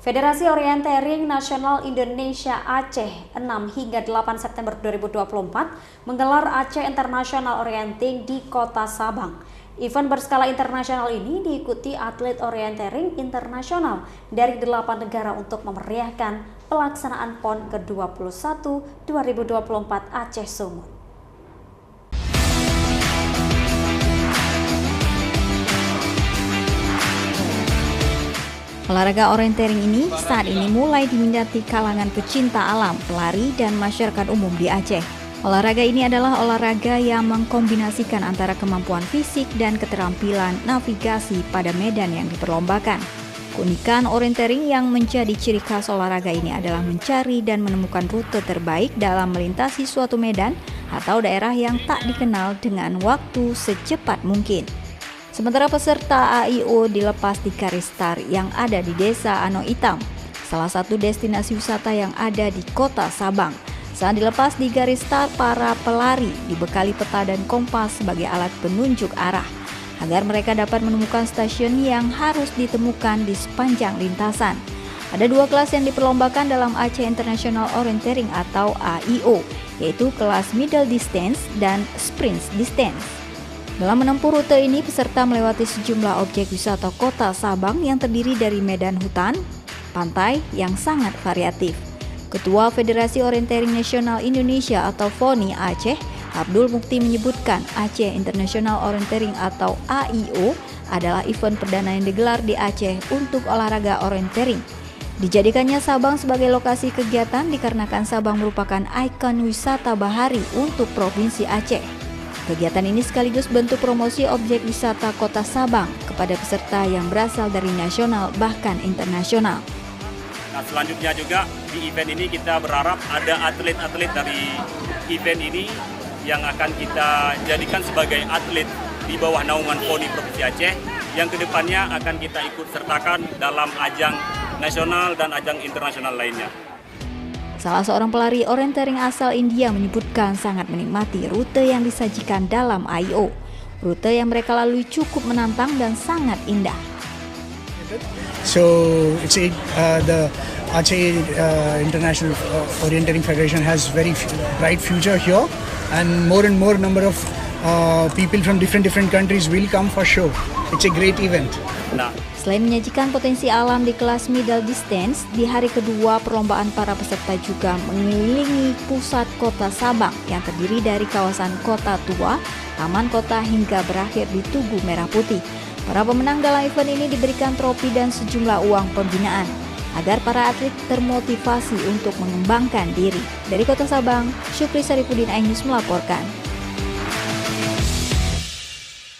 Federasi Orienteering Nasional Indonesia Aceh 6 hingga 8 September 2024 menggelar Aceh International Orienting di Kota Sabang. Event berskala internasional ini diikuti atlet orienteering internasional dari 8 negara untuk memeriahkan pelaksanaan PON ke-21 2024 Aceh Sumut. Olahraga orienteering ini saat ini mulai diminati kalangan pecinta alam, pelari, dan masyarakat umum di Aceh. Olahraga ini adalah olahraga yang mengkombinasikan antara kemampuan fisik dan keterampilan navigasi pada medan yang diperlombakan. Keunikan orienteering yang menjadi ciri khas olahraga ini adalah mencari dan menemukan rute terbaik dalam melintasi suatu medan atau daerah yang tak dikenal dengan waktu secepat mungkin. Sementara peserta AIO dilepas di Karistar yang ada di Desa Ano Itam, salah satu destinasi wisata yang ada di Kota Sabang. Saat dilepas di Karistar, para pelari dibekali peta dan kompas sebagai alat penunjuk arah, agar mereka dapat menemukan stasiun yang harus ditemukan di sepanjang lintasan. Ada 2 kelas yang diperlombakan dalam Aceh International Orienteering atau AIO, yaitu kelas Middle Distance dan Sprint Distance. Dalam menempuh rute ini, peserta melewati sejumlah objek wisata Kota Sabang yang terdiri dari medan hutan, pantai yang sangat variatif. Ketua Federasi Orienteering Nasional Indonesia atau FONI Aceh, Abdul Mukti menyebutkan Aceh International Orienteering atau AIO adalah event perdana yang digelar di Aceh untuk olahraga orienteering. Dijadikannya Sabang sebagai lokasi kegiatan dikarenakan Sabang merupakan ikon wisata bahari untuk Provinsi Aceh. Kegiatan ini sekaligus bentuk promosi objek wisata Kota Sabang kepada peserta yang berasal dari nasional bahkan internasional. Nah, selanjutnya juga di event ini kita berharap ada atlet-atlet dari event ini yang akan kita jadikan sebagai atlet di bawah naungan FONI Provinsi Aceh yang kedepannya akan kita ikut sertakan dalam ajang nasional dan ajang internasional lainnya. Salah seorang pelari orienteering asal India menyebutkan sangat menikmati rute yang disajikan dalam AIO. Rute yang mereka lalui cukup menantang dan sangat indah. So it's the Aceh International Orienteering Federation has very bright future here, and more number of people from different countries will come for show. It's a great event. Selain menyajikan potensi alam di kelas middle distance, di hari kedua perlombaan para peserta juga mengelilingi pusat Kota Sabang yang terdiri dari kawasan Kota Tua, Taman Kota hingga berakhir di Tugu Merah Putih. Para pemenang dalam event ini diberikan trofi dan sejumlah uang pembinaan agar para atlet termotivasi untuk mengembangkan diri. Dari Kota Sabang, Syukri Sarifudin, iNews melaporkan.